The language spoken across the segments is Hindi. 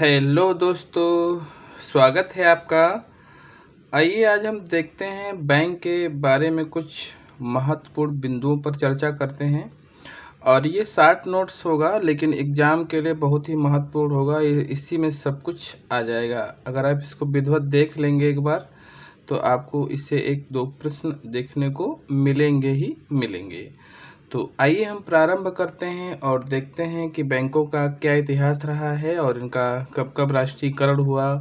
हेलो दोस्तों, स्वागत है आपका। आइए आज हम देखते हैं बैंक के बारे में कुछ महत्वपूर्ण बिंदुओं पर चर्चा करते हैं। और ये 60 नोट्स होगा, लेकिन एग्ज़ाम के लिए बहुत ही महत्वपूर्ण होगा। इसी में सब कुछ आ जाएगा। अगर आप इसको विधिवत देख लेंगे एक बार, तो आपको इससे एक दो प्रश्न देखने को मिलेंगे ही मिलेंगे। तो आइए हम प्रारंभ करते हैं और देखते हैं कि बैंकों का क्या इतिहास रहा है और इनका कब कब राष्ट्रीयकरण हुआ,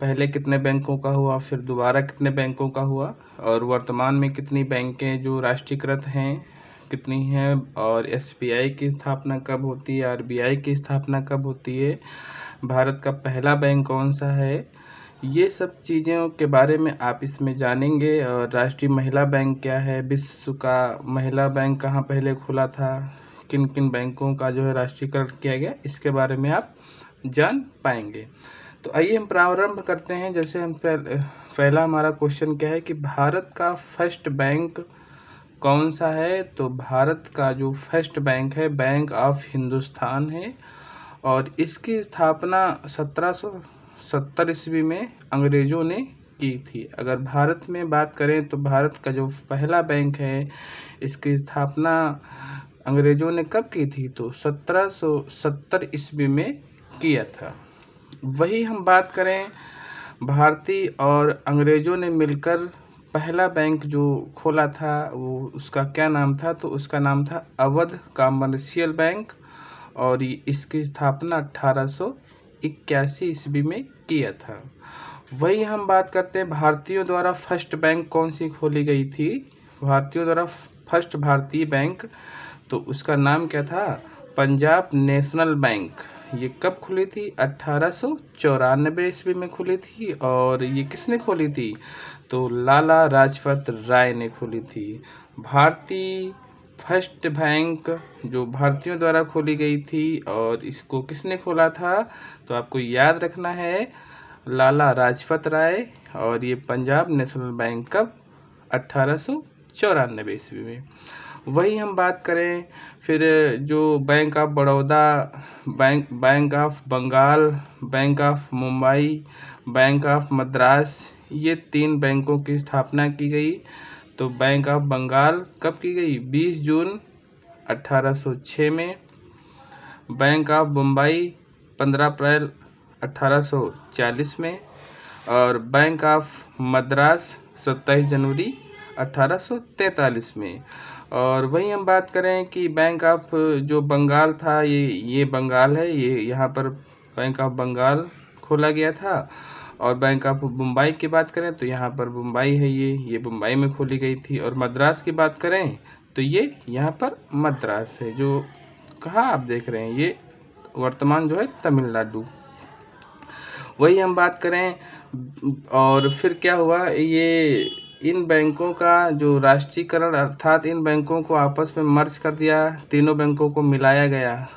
पहले कितने बैंकों का हुआ, फिर दोबारा कितने बैंकों का हुआ, और वर्तमान में कितनी बैंकें जो राष्ट्रीयकृत हैं कितनी हैं, और एसबीआई की स्थापना कब होती है, आरबीआई की स्थापना कब होती है, भारत का पहला बैंक कौन सा है। ये सब चीज़ों के बारे में आप इसमें जानेंगे। और राष्ट्रीय महिला बैंक क्या है, विश्व का महिला बैंक कहाँ पहले खुला था, किन किन बैंकों का जो है राष्ट्रीयकरण किया गया, इसके बारे में आप जान पाएंगे। तो आइए हम प्रारंभ करते हैं। जैसे हम पहला हमारा क्वेश्चन क्या है कि भारत का फर्स्ट बैंक कौन सा है। तो भारत का जो फर्स्ट बैंक है बैंक ऑफ हिंदुस्तान है, और इसकी स्थापना 1770 ईस्वी में अंग्रेज़ों ने की थी। अगर भारत में बात करें तो भारत का जो पहला बैंक है इसकी स्थापना अंग्रेज़ों ने कब की थी, तो 1770 ईस्वी में किया था। वही हम बात करें भारतीय और अंग्रेज़ों ने मिलकर पहला बैंक जो खोला था वो उसका क्या नाम था, तो उसका नाम था अवध कमर्शियल बैंक, और इसकी स्थापना 1881 ईस्वी में किया था। वही हम बात करते हैं भारतीयों द्वारा फर्स्ट बैंक कौन सी खोली गई थी। भारतीयों द्वारा फर्स्ट भारतीय बैंक, तो उसका नाम क्या था, पंजाब नेशनल बैंक। ये कब खुली थी, 1894 ईस्वी में खुली थी। और ये किसने खोली थी, तो लाला लाजपत राय ने खोली थी। भारतीय फर्स्ट बैंक जो भारतीयों द्वारा खोली गई थी, और इसको किसने खोला था, तो आपको याद रखना है लाला लाजपत राय। और ये पंजाब नेशनल बैंक कब, 1894 ईस्वी में। वही हम बात करें फिर जो bank of Baroda, bank of Bengal, bank of Mumbai, bank of Madras, ये 3 बैंकों की स्थापना की गई। तो बैंक ऑफ बंगाल कब की गई, 20 जून 1806 में। बैंक ऑफ मुंबई 15 अप्रैल 1840 में। और बैंक ऑफ मद्रास 27 जनवरी 1843 में। और वही हम बात करें कि बैंक ऑफ जो बंगाल था, ये बंगाल है, ये यहाँ पर बैंक ऑफ बंगाल खोला गया था। और बैंक ऑफ मुंबई की बात करें तो यहाँ पर मुंबई है, ये मुंबई में खोली गई थी। और मद्रास की बात करें तो ये यहाँ पर मद्रास है, जो कहाँ आप देख रहे हैं, ये वर्तमान जो है तमिलनाडु। वही हम बात करें और फिर क्या हुआ, ये इन बैंकों का जो राष्ट्रीयकरण, अर्थात इन बैंकों को आपस में मर्ज कर दिया, तीनों बैंकों को मिलाया गया।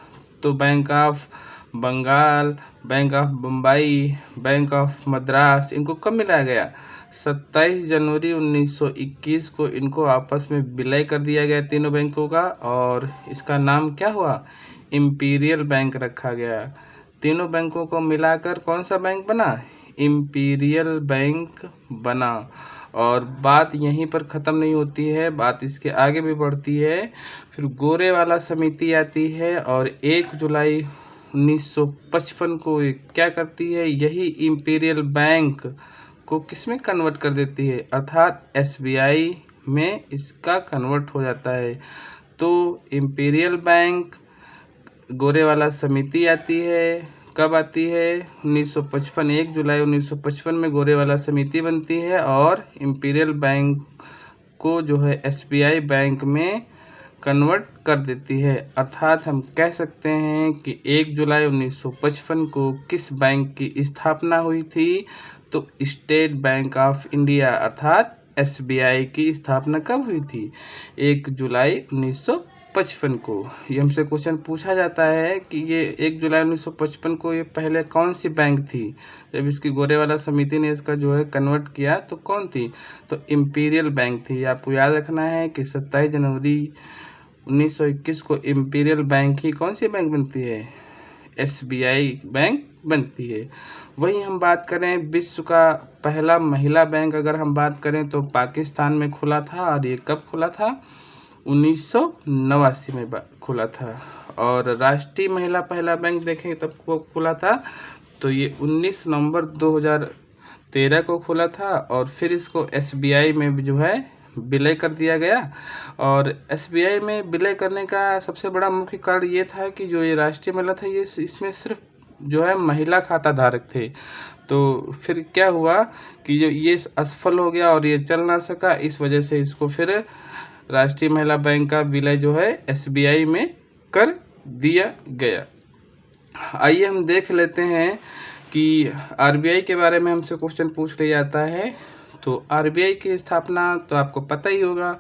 तो bank of Bengal, bank of Mumbai, bank of Madras, इनको कब मिलाया गया, 27 जनवरी 1921 को इनको आपस में विलय कर दिया गया तीनों बैंकों का। और इसका नाम क्या हुआ, इम्पीरियल बैंक रखा गया। तीनों बैंकों को मिलाकर कौन सा बैंक बना, इम्पीरियल बैंक बना। और बात यहीं पर ख़त्म नहीं होती है, बात इसके आगे भी बढ़ती है। फिर गोरेवाला समिति आती है और 1 जुलाई 1955 को ये क्या करती है, यही इम्पीरियल बैंक को किस में कन्वर्ट कर देती है, अर्थात एसबीआई में इसका कन्वर्ट हो जाता है। तो इम्पीरियल बैंक, गोरेवाला समिति आती है, कब आती है, 1955, 1 जुलाई 1955 में गोरेवाला समिति बनती है और इम्पीरियल बैंक को जो है एसबीआई बैंक में कन्वर्ट कर देती है। अर्थात हम कह सकते हैं कि 1 जुलाई 1955 को किस बैंक की स्थापना हुई थी, तो स्टेट बैंक ऑफ इंडिया अर्थात एसबीआई की स्थापना कब हुई थी, 1 जुलाई 1955 को। ये हमसे क्वेश्चन पूछा जाता है कि ये 1 जुलाई 1955 को ये पहले कौन सी बैंक थी, जब इसकी गोरेवाला समिति ने इसका जो है कन्वर्ट किया तो कौन थी, तो इम्पीरियल बैंक थी। आपको याद रखना है कि 27 जनवरी 1921 को इम्पीरियल बैंक ही कौन सी बैंक बनती है, SBI बैंक बनती है। वहीं हम बात करें विश्व का पहला महिला बैंक अगर हम बात करें तो पाकिस्तान में खुला था, और ये कब खुला था? 1989 में खुला था। और राष्ट्रीय महिला पहला बैंक देखें तब वो खुला था तो ये 19 नवंबर 2013 को खुला था, और फिर इसको SBI में जो है विलय कर दिया गया। और SBI में विलय करने का सबसे बड़ा मुख्य कारण ये था कि जो ये राष्ट्रीय महिला था ये इसमें सिर्फ जो है महिला खाता धारक थे। तो फिर क्या हुआ कि जो ये असफल हो गया और ये चल ना सका, इस वजह से इसको फिर राष्ट्रीय महिला बैंक का विलय जो है SBI में कर दिया गया। आइए हम देख लेते हैं कि RBI के बारे में हमसे क्वेश्चन पूछ लिया जाता है। तो RBI की स्थापना तो आपको पता ही होगा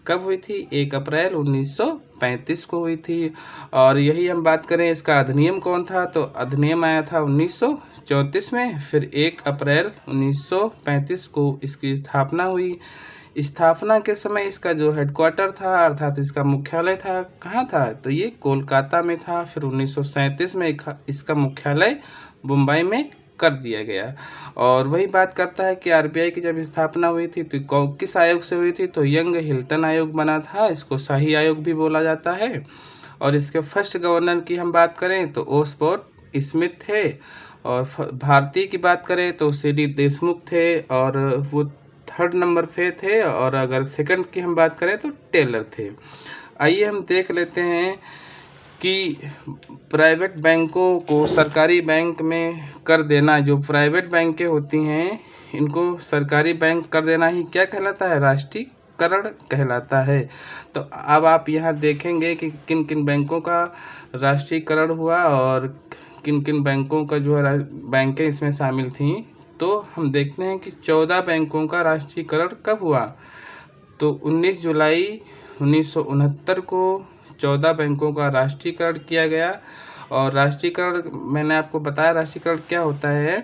कब हुई थी? 1 अप्रैल 1935 को हुई थी। और यही हम बात करें इसका अधिनियम कौन था, तो अधिनियम आया था 1934 में, फिर 1 अप्रैल 1935 को इसकी स्थापना हुई। स्थापना के समय इसका जो हेडक्वार्टर था अर्थात इसका मुख्यालय था, कहाँ था? तो ये कोलकाता में था। फिर 1937 में इसका मुख्यालय मुंबई में कर दिया गया। और वही बात करता है कि RBI की जब स्थापना हुई थी तो किस आयोग से हुई थी? तो यंग हिल्टन आयोग बना था, इसको शाही आयोग भी बोला जाता है। और इसके फर्स्ट गवर्नर की हम बात करें तो ओसबोर्न स्मिथ थे, और भारतीय की बात करें तो CD देशमुख थे, और वो 3rd नंबर पे थे। और अगर सेकंड की हम बात करें तो टेलर थे। आइए हम देख लेते हैं कि प्राइवेट बैंकों को सरकारी बैंक में कर देना, जो प्राइवेट बैंकें होती हैं इनको सरकारी बैंक कर देना ही क्या कहलाता है? राष्ट्रीयकरण कहलाता है। तो अब आप यहाँ देखेंगे कि किन किन बैंकों का राष्ट्रीयकरण हुआ और किन किन बैंकों का जो है बैंकें इसमें शामिल थीं। तो हम देखते हैं कि 14 बैंकों का राष्ट्रीयकरण कब हुआ? तो 19 जुलाई 1969 को 14 बैंकों का राष्ट्रीयकरण किया गया। और राष्ट्रीयकरण मैंने आपको बताया राष्ट्रीयकरण क्या होता है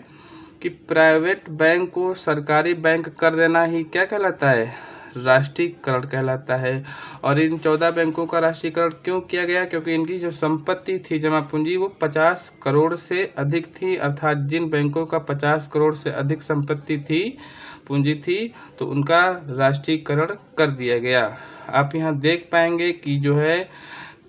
कि प्राइवेट बैंक को सरकारी बैंक कर देना ही क्या कहलाता है? राष्ट्रीयकरण कहलाता है। और इन 14 बैंकों का राष्ट्रीयकरण क्यों किया गया? क्योंकि इनकी जो संपत्ति थी जमा पूंजी वो 50 करोड़ से अधिक थी, अर्थात जिन बैंकों का 50 करोड़ से अधिक संपत्ति थी, पूंजी थी, तो उनका राष्ट्रीयकरण कर दिया गया। आप यहाँ देख पाएंगे कि जो है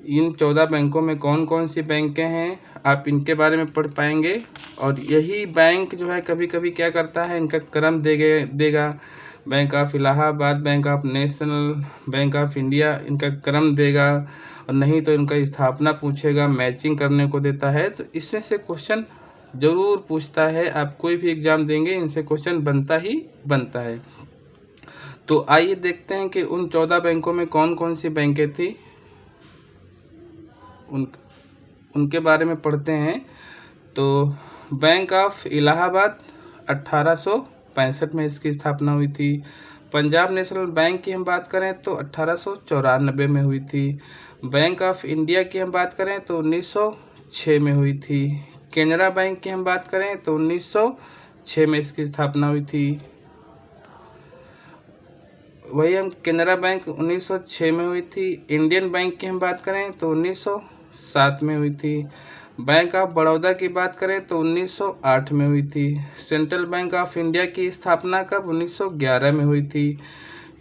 इन 14 बैंकों में कौन कौन सी बैंकें हैं, आप इनके बारे में पढ़ पाएंगे। और यही बैंक जो है कभी कभी क्या करता है, इनका क्रम देगा। Bank of Allahabad, bank of national, bank of India, इनका क्रम देगा। और नहीं तो इनका स्थापना पूछेगा, मैचिंग करने को देता है। तो इसमें से क्वेश्चन ज़रूर पूछता है, आप कोई भी एग्ज़ाम देंगे इनसे क्वेश्चन बनता ही बनता है। तो आइए देखते हैं कि उन 14 बैंकों में कौन कौन सी बैंकें थी, उनके बारे में पढ़ते हैं। तो बैंक ऑफ इलाहाबाद 1865 में इसकी स्थापना हुई थी। पंजाब नेशनल बैंक की हम बात करें तो 1894 में हुई थी। बैंक ऑफ इंडिया की हम बात करें तो 1906 में हुई थी। कैनरा बैंक की हम बात करें तो 1906 में इसकी स्थापना हुई थी। वही हम कैनरा बैंक 1906 में हुई थी। इंडियन बैंक की हम बात करें तो 1907 में हुई थी। बैंक ऑफ बड़ौदा की बात करें तो 1908 में हुई थी। सेंट्रल बैंक ऑफ इंडिया की स्थापना कब? 1911 में हुई थी।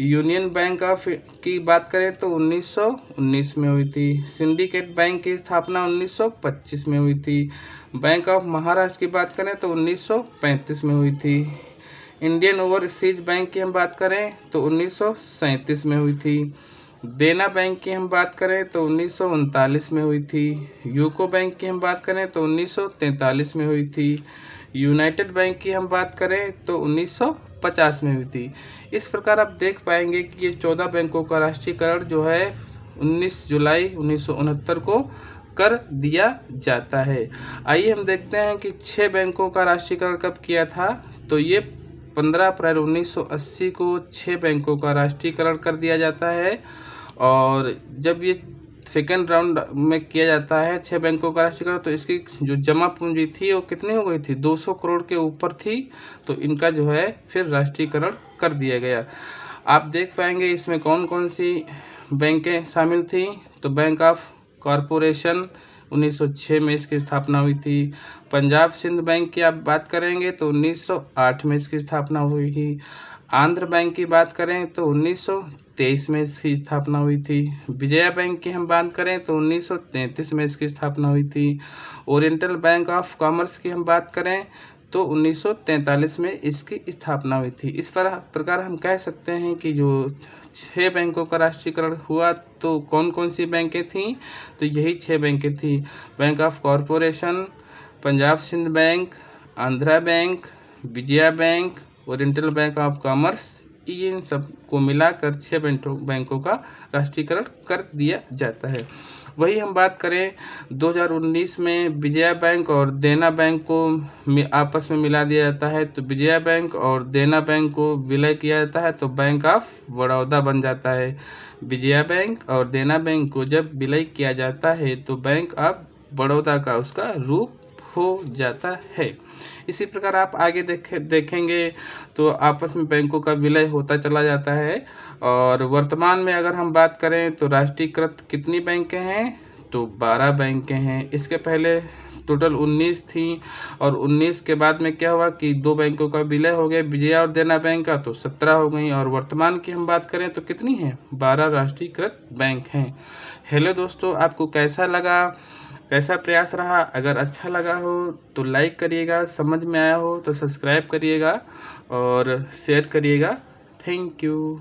यूनियन बैंक ऑफ की बात करें तो 1919 में हुई थी। सिंडिकेट बैंक की स्थापना 1925 में हुई थी। बैंक ऑफ महाराष्ट्र की बात करें तो 1935 में हुई थी। इंडियन ओवरसीज बैंक की हम बात करें तो 1937 में हुई थी। देना बैंक की हम बात करें तो 1939 में हुई थी। यूको बैंक की हम बात करें तो 1943 में हुई थी। यूनाइटेड बैंक की हम बात करें तो 1950 में हुई थी। इस प्रकार आप देख पाएंगे कि ये 14 बैंकों का राष्ट्रीयकरण जो है 19 जुलाई 1969 को कर दिया जाता है। आइए हम देखते हैं कि 6 बैंकों का राष्ट्रीयकरण कब किया था। तो ये 15 अप्रैल 1980 को 6 बैंकों का राष्ट्रीयकरण कर दिया जाता है। और जब ये सेकेंड राउंड में किया जाता है 6 बैंकों का राष्ट्रीयकरण, तो इसकी जो जमा पूंजी थी वो कितनी हो गई थी? 200 करोड़ के ऊपर थी। तो इनका जो है फिर राष्ट्रीयकरण कर दिया गया। आप देख पाएंगे इसमें कौन कौन सी बैंकें शामिल थी। तो बैंक ऑफ कॉरपोरेशन, 1906 में इसकी स्थापना हुई थी। पंजाब सिंध बैंक की आप बात करेंगे तो 1908 में इसकी स्थापना हुई थी। आंध्र बैंक की बात करें तो 1923 में इसकी स्थापना हुई थी। विजया बैंक की हम बात करें तो 1933 में इसकी स्थापना हुई थी। ओरिएंटल बैंक ऑफ कॉमर्स की हम बात करें तो 1943 में इसकी स्थापना हुई थी। इस प्रकार हम कह सकते हैं कि जो 6 बैंकों का राष्ट्रीयकरण हुआ तो कौन कौन सी बैंकें थीं, तो यही 6 बैंकें थी। Bank of corporation, Punjab Sind bank, Andhra bank, Vijaya bank, oriental bank of commerce, इन सब को मिलाकर 6 बैंकों का राष्ट्रीयकरण कर दिया जाता है। वही हम बात करें 2019 में विजया बैंक और देना बैंक को आपस में मिला दिया जाता है, तो विजया बैंक और देना बैंक को विलय किया जाता है तो बैंक ऑफ बड़ौदा बन जाता है। विजया बैंक और देना बैंक को जब विलय किया जाता है तो बैंक ऑफ बड़ौदा का उसका रूप हो जाता है। इसी प्रकार आप आगे देखेंगे तो आपस में बैंकों का विलय होता चला जाता है। और वर्तमान में अगर हम बात करें तो राष्ट्रीयकृत कितनी बैंकें हैं, तो 12 बैंकें हैं। इसके पहले टोटल 19 थी और 19 के बाद में क्या हुआ कि 2 बैंकों का विलय हो गया, विजया और देना बैंक का, तो 17 हो गई। और वर्तमान की हम बात करें तो कितनी हैं, 12 राष्ट्रीयकृत बैंक हैं। हेलो दोस्तों, आपको कैसा लगा, कैसा प्रयास रहा? अगर अच्छा लगा हो तो लाइक करिएगा, समझ में आया हो तो सब्सक्राइब करिएगा और शेयर करिएगा। Thank you.